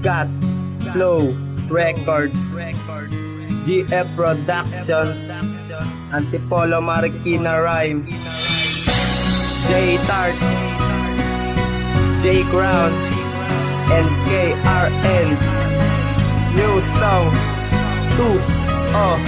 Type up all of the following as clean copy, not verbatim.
Got Flow Records, GF Productions, Antipolo Marikina Rhyme, J Tart, J Crown, and KRN. New song 201-4.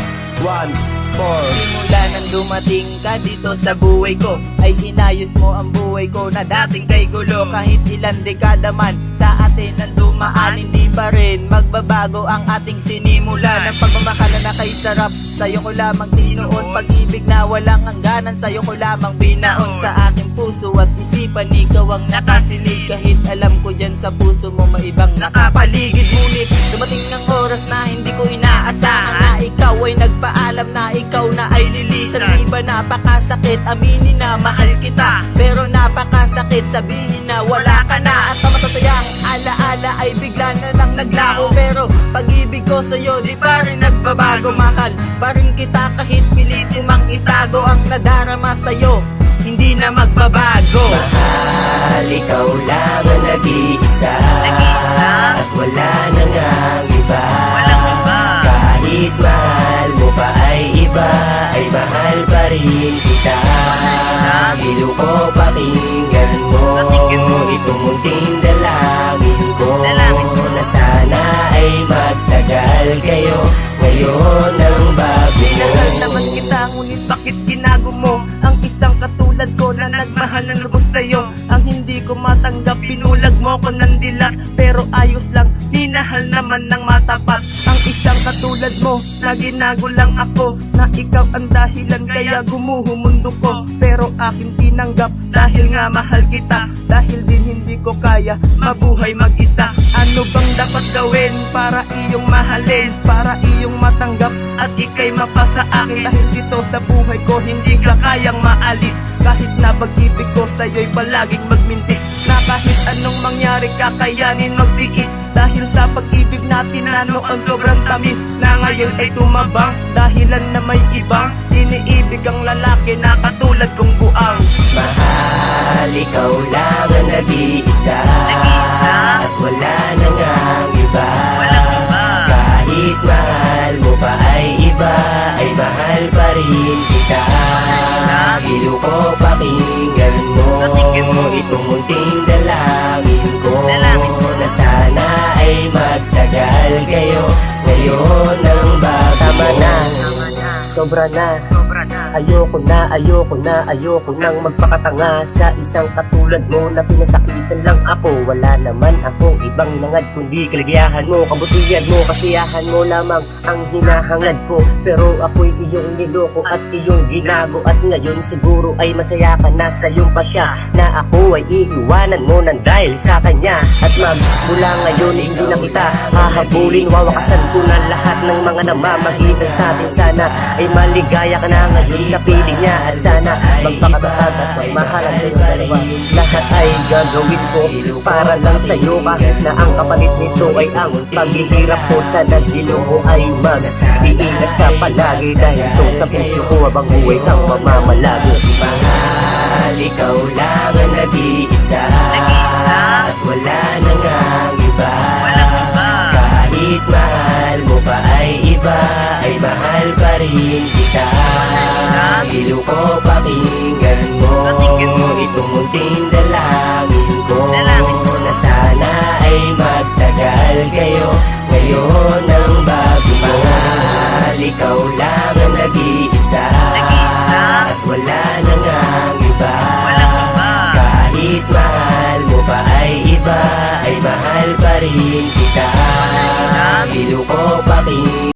Simula nang dumating ka dito sa buhay ko, ay inayos mo ang buhay ko na dating kay gulo. Kahit ilan dekada man sa atin ang dumaan, hindi pa rin magbabago ang ating sinimula. Ng pagmamahal na kay sarap, sa'yo ko lamang tinuon. Pag-ibig na walang hangganan, sa'yo ko lamang binaon. Sa aking puso at isipan, ikaw ang nakasilid. Kahit alam ko dyan sa puso mo maibang nakapaligid. Ngunit dumating ang oras na hindi ko inaasahan na ikaw ay nagpaalam na ikaw na ay lilisan. Di ba napakasakit aminin na mahal kita, pero napakasakit sabihin na wala ka na. At ang masasayang alaala ay bigla na lang naglaho, pero pag-ibig ko sa'yo di pa rin nagbabago. Mahal pa rin kita kahit pilit ko mang itago. Ang nadarama sa'yo hindi na magbabago. Mahal, ikaw lang ang nag-iisa, at wala nang ang iba. Kahit mahal mo pa ay iba, ay mahal pa rin kita. Gilo ko, pakinggan mo itong munting dalangin ko, na sana ay magtagal kayo ngayon ang bago mo. Minahal naman kita, ngunit bakit ginago mo ang isang katulad ko na nagmahal ng lubos sa'yo? Ang hindi ko matanggap, pinulag mo ko ng dilat, pero ayos lang, minahal naman ng matapat. Ang isang katulad mo na ginago lang ako, na ikaw ang dahilan kaya gumuho mundo ko. Pero aking tinanggap dahil nga mahal kita, dahil din hindi ko kaya mabuhay mag-isa. Ano bang dapat gawin para iyong mahalin, para iyong matanggap at ika'y mapasa akin? Dahil dito sa buhay ko hindi ka kayang maalis, kahit na pag-ibig ko sa'yo'y palaging magmintis. Na kahit anong mangyari kakayanin magtiis, dahil sa pag-ibig natin na noon sobrang tamis, na ngayon ay tumabang dahilan na may ibang iniibig ang lalaki na katulad kong buang. Mahal, ikaw lang ang nag-iisa, at wala nang ang iba. Kahit mahal mo pa ay iba, ay mahal pa rin kita. Gilo ko, pakinggan mo itong munting dalangin ko, na sana ay magtagal kayo ngayon ang bago. Tama na, sobra na. Ayoko nang magpakatanga sa isang katulad mo na pinasakitan lang ako. Wala naman akong ibang hinangad kundi kaligayahan mo, kabutihan mo, kasiyahan mo lamang ang hinahangad ko. Pero ako'y iyong niloko at iyong ginago, at ngayon siguro ay masaya ka na sa iyong pasya, na ako ay iiwanan mo nang dahil sa kanya. At magmula ngayon hindi na kita hahabulin, wawakasan ko na lahat ng mga namamagitan sa atin. Sana ay maligaya ka na ngayon sa piling niya, at sana magpakatatag at magmahalan sa'yo dalawa. Lahat ay gagawin ko para lang sa'yo, kahit na ang kapalit nito ay ang paghihirap ko. Sana dilo mo ay mag-iingat ka palagi, dahil to sa puso ko habang buhay kang mamamalagi. Mahal, ikaw lang ang nag-iisa, at wala nang ang iba. Kahit mahal mo pa ay iba, ay mahal pa rin kita. Gilo ko, pakinggan mo itong munting dalangin ko, na sana ay magtagal kayo ngayon ang bago mo. Mahal, ikaw lang ang nag-iisa, at wala nang ang iba. Kahit mahal mo pa ay iba, ay mahal pa rin kita. Gilo ko, pakinggan